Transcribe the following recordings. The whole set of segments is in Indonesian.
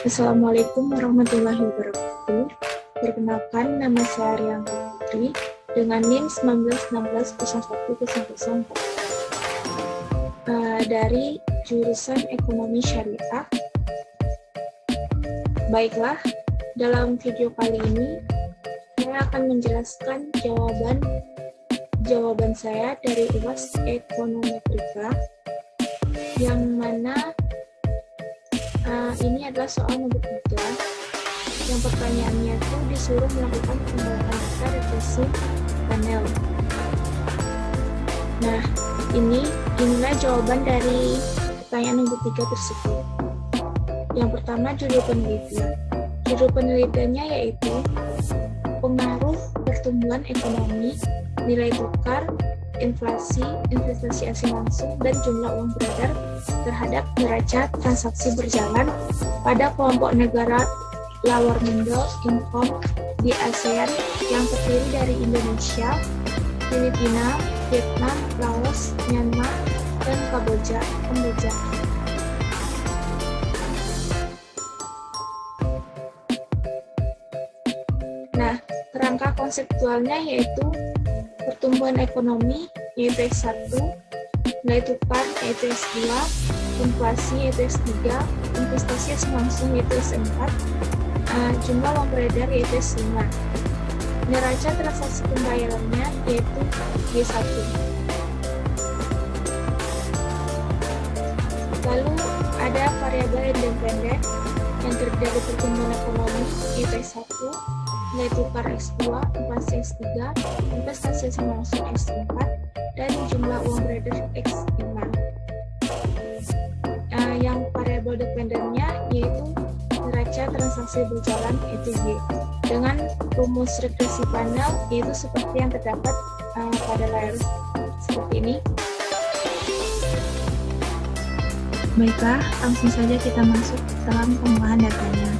Assalamualaikum warahmatullahi wabarakatuh. Perkenalkan, nama saya Rianti Putri dengan NIM 19160104 dari jurusan Ekonomi Syariah. Baiklah, dalam video kali ini saya akan menjelaskan jawaban saya dari UAS Ekonometrika, yang mana ini adalah soal nomor 3 yang pertanyaannya itu disuruh melakukan pembuatan data regresi panel. Nah, inilah jawaban dari pertanyaan nomor 3 tersebut. Yang pertama, judul penelitian. Judul penelitiannya yaitu pengaruh pertumbuhan ekonomi, nilai tukar, inflasi, investasi asing langsung, dan jumlah uang beredar terhadap neraca transaksi berjalan pada kelompok negara lower middle income di ASEAN yang terdiri dari Indonesia, Filipina, Vietnam, Laos, Myanmar, dan Kamboja. Nah, kerangka konseptualnya yaitu pertumbuhan ekonomi yaitu S1, nilai tukar yaitu S2, inflasi yaitu S3, investasi asing langsung yaitu S4, jumlah uang beredar yaitu S5. Neraca transaksi pembayarannya yaitu G1. Lalu ada variabel independen yang terdiri dari pertumbuhan ekonomi yaitu S1, nilai tukar S2, inflasi S3, investasi asing langsung S4, dan jumlah uang beredar X5. Yang variabel dependennya yaitu neraca transaksi berjalan yaitu Y. Dengan rumus regresi panel yaitu seperti yang terdapat pada layar seperti ini. Baiklah, langsung saja kita masuk dalam pengolahan datanya.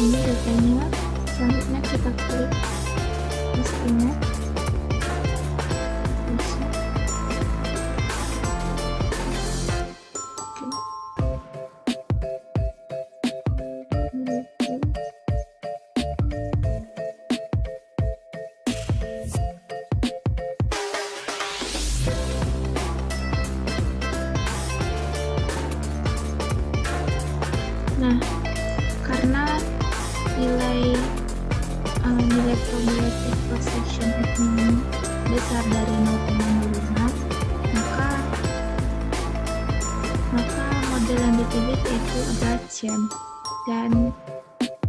Ini datanya, selanjutnya kita klik estimate. Nah, karena nilai probability cross-section ini besar dari 0,05, maka model yang dipilih yaitu Gaussian, dan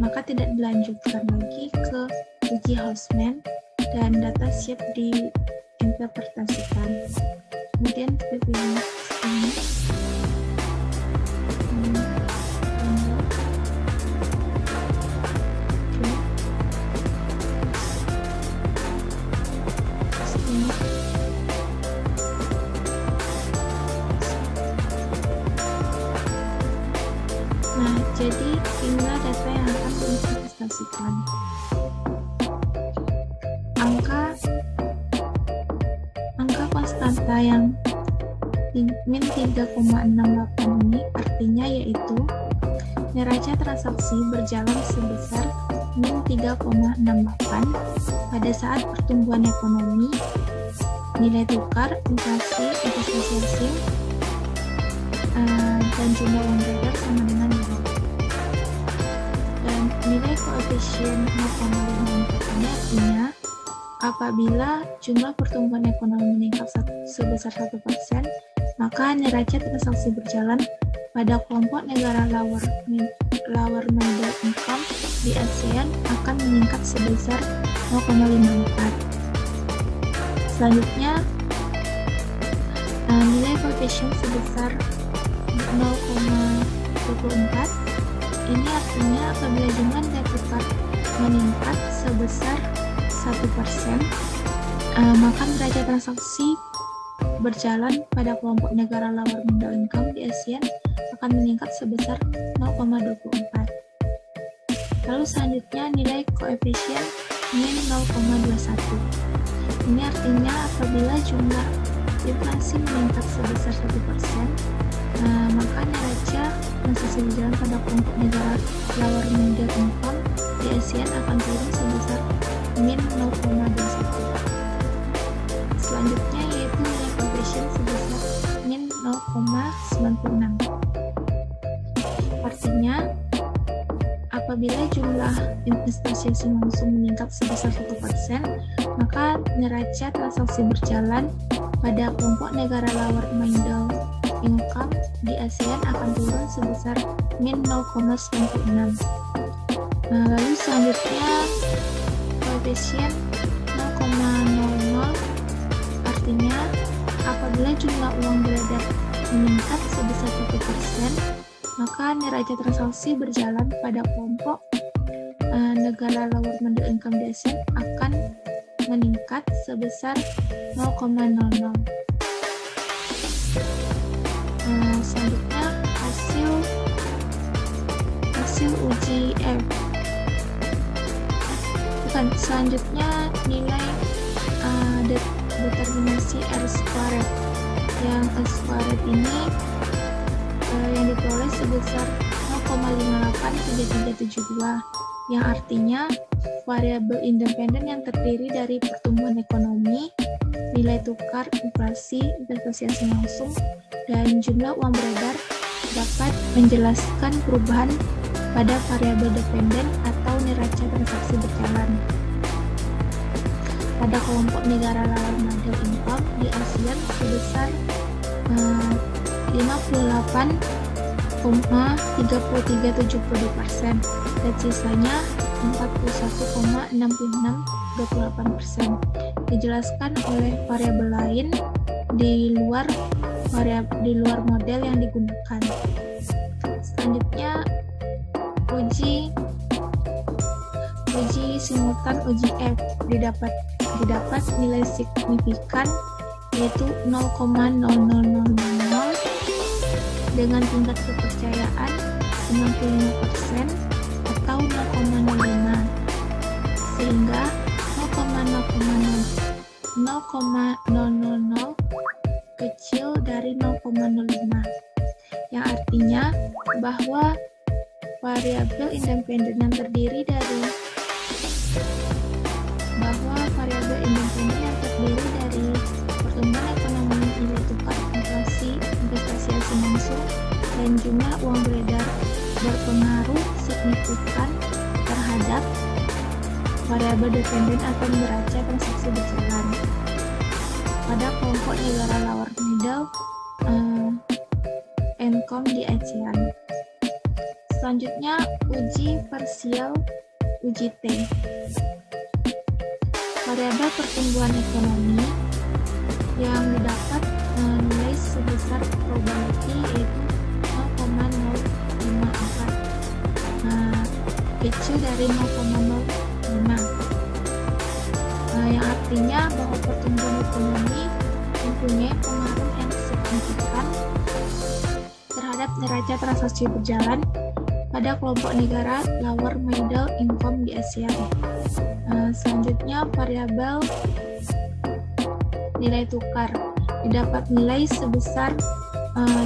maka tidak dilanjutkan lagi ke uji Hausman dan data siap diinterpretasikan. Kemudian kita pilih ini. diaplikasikan. Angka konstanta yang min 3,68 ini artinya yaitu neraca transaksi berjalan sebesar min 3,68 pada saat pertumbuhan ekonomi, nilai tukar, inflasi, investasi asing, dan jumlah uang beredar sama dengan nol. Dan nilai koefisien 0,54 ini artinya apabila jumlah pertumbuhan ekonomi meningkat sebesar 1%, maka neraca transaksi berjalan pada kelompok negara lower middle income di ASEAN akan meningkat sebesar 0,54. Selanjutnya, nilai koefisien sebesar 0,24. Ini artinya apabila jumlah nilai tukar meningkat sebesar 1%, maka neraca transaksi berjalan pada kelompok negara lower middle income di ASEAN akan meningkat sebesar 0,24. Lalu selanjutnya nilai koefisien min 0,21. Ini artinya apabila jumlah inflasi meningkat sebesar 1%, maka neraca transaksi berjalan pada kelompok negara lower middle income di ASEAN akan turun sebesar min 0,21. Selanjutnya yaitu nilai koefisien sebesar min 0,96. Artinya, apabila jumlah investasi asing langsung meningkat sebesar 1%, maka neraca transaksi berjalan pada kelompok negara lower middle income di ASEAN akan turun sebesar min 0,96. Lalu selanjutnya koefisien 0,00 artinya apabila jumlah uang beredar meningkat sebesar 1%, maka neraca transaksi berjalan pada kelompok negara lower middle income di ASEAN akan meningkat sebesar 0,00. Selanjutnya hasil uji selanjutnya nilai determinasi R-squared. Yang R-squared ini yang diperoleh sebesar 0,583372, yang artinya variabel independen yang terdiri dari pertumbuhan ekonomi, nilai tukar, inflasi, investasi asing langsung, dan jumlah uang beredar dapat menjelaskan perubahan pada variabel dependen atau neraca transaksi berjalan pada kelompok negara lower middle income di ASEAN sebesar 58,3372% dan sisanya 41,6628%. Dijelaskan oleh variabel lain di luar model yang digunakan. Selanjutnya uji simultan uji F didapat nilai signifikan yaitu 0,0000 dengan tingkat kepercayaan 95% atau 0,05, sehingga 0,000 kecil dari 0,05, yang artinya bahwa variabel independen yang terdiri dari pertumbuhan ekonomi, nilai tukar, inflasi, investasi asing langsung, dan jumlah uang beredar berpengaruh signifikan terhadap variabel dependen atau neraca transaksi berjalan pada kelompok negara lower middle income di ASEAN. Selanjutnya uji parsial uji T. Variabel pertumbuhan ekonomi yang didapat nilai sebesar probability yaitu 0,054, kecil dari 0,05, yang artinya bahwa pertumbuhan ekonomi mempunyai pengaruh yang signifikan terhadap neraca transaksi berjalan pada kelompok negara lower middle income di ASEAN. Selanjutnya variabel nilai tukar didapat nilai sebesar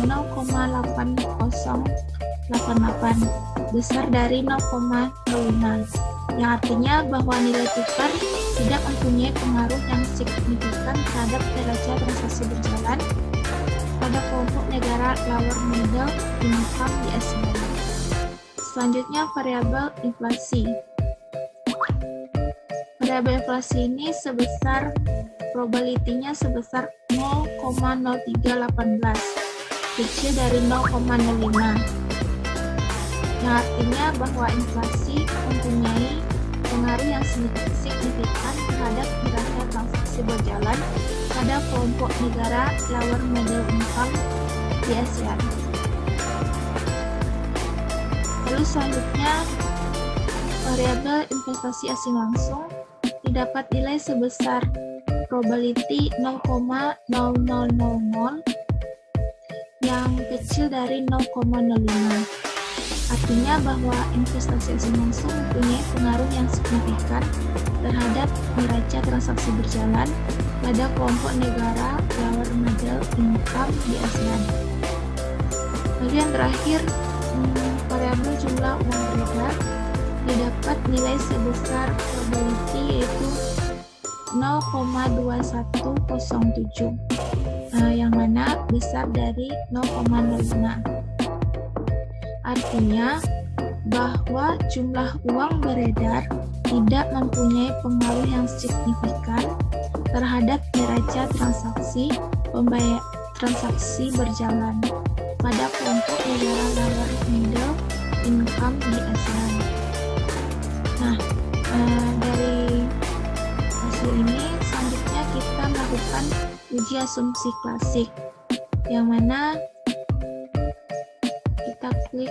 0,8088 besar dari 0,05, yang artinya bahwa nilai tukar tidak mempunyai pengaruh yang signifikan terhadap neraca transaksi berjalan pada kelompok negara lower middle income di ASEAN. Selanjutnya variabel inflasi. Variabel inflasi ini sebesar probability-nya sebesar 0,0318, kecil dari 0,05, yang artinya bahwa inflasi mempunyai pengaruh yang signifikan terhadap neraca transaksi berjalan pada kelompok negara lower middle income di ASEAN. Lalu selanjutnya variabel investasi asing langsung didapat nilai sebesar probability 0,0000 yang kecil dari 0,05. Artinya bahwa investasi asing langsung mempunyai pengaruh yang signifikan terhadap neraca transaksi berjalan pada kelompok negara lower middle income di ASEAN. Lalu yang terakhir, variabel jumlah uang beredar didapat nilai sebesar probability yaitu 0,2107, yang mana besar dari 0,05. Artinya bahwa jumlah uang beredar tidak mempunyai pengaruh yang signifikan terhadap neraca transaksi berjalan pada kelompok negara lower middle income di ASEAN. Nah, dari hasil ini selanjutnya kita melakukan uji asumsi klasik, yang mana kita klik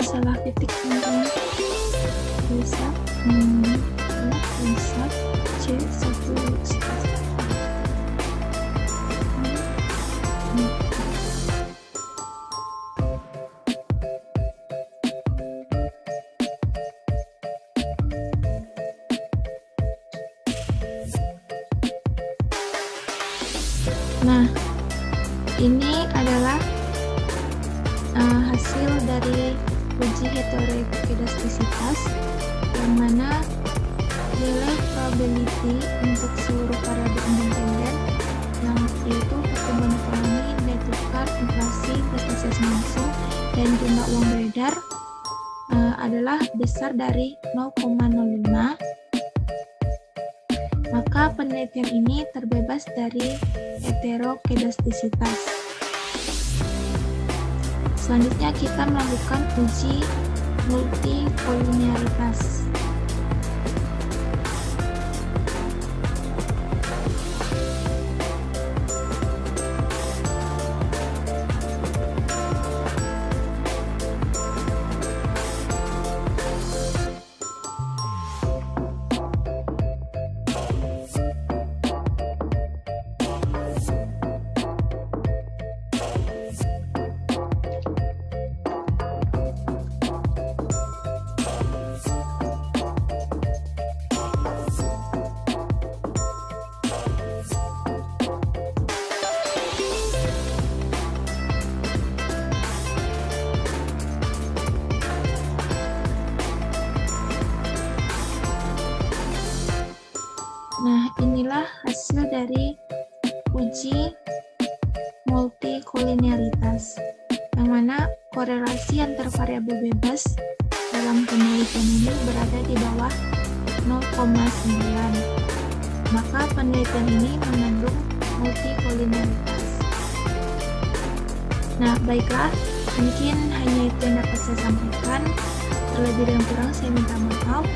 salah titik teman-teman. Bisa C1 Nah, ini adalah hasil dari uji heterokedastisitas, yang mana nilai probability untuk seluruh variabel independen, yang yaitu pertumbuhan ekonomi, nilai tukar, inflasi, investasi asing langsung, dan jumlah uang beredar adalah besar dari 0,05. Maka penelitian ini terbebas dari heterokedastisitas. Selanjutnya kita melakukan uji multikolinearitas. dalam penelitian ini berada di bawah 0,9. Maka penelitian ini mengandung multikolinialitas. Nah, baiklah, mungkin hanya itu yang dapat saya sampaikan. Terlebih dan kurang saya minta maaf.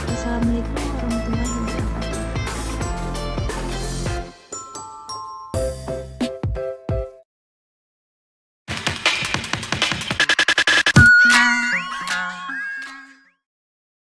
Wassalamualaikum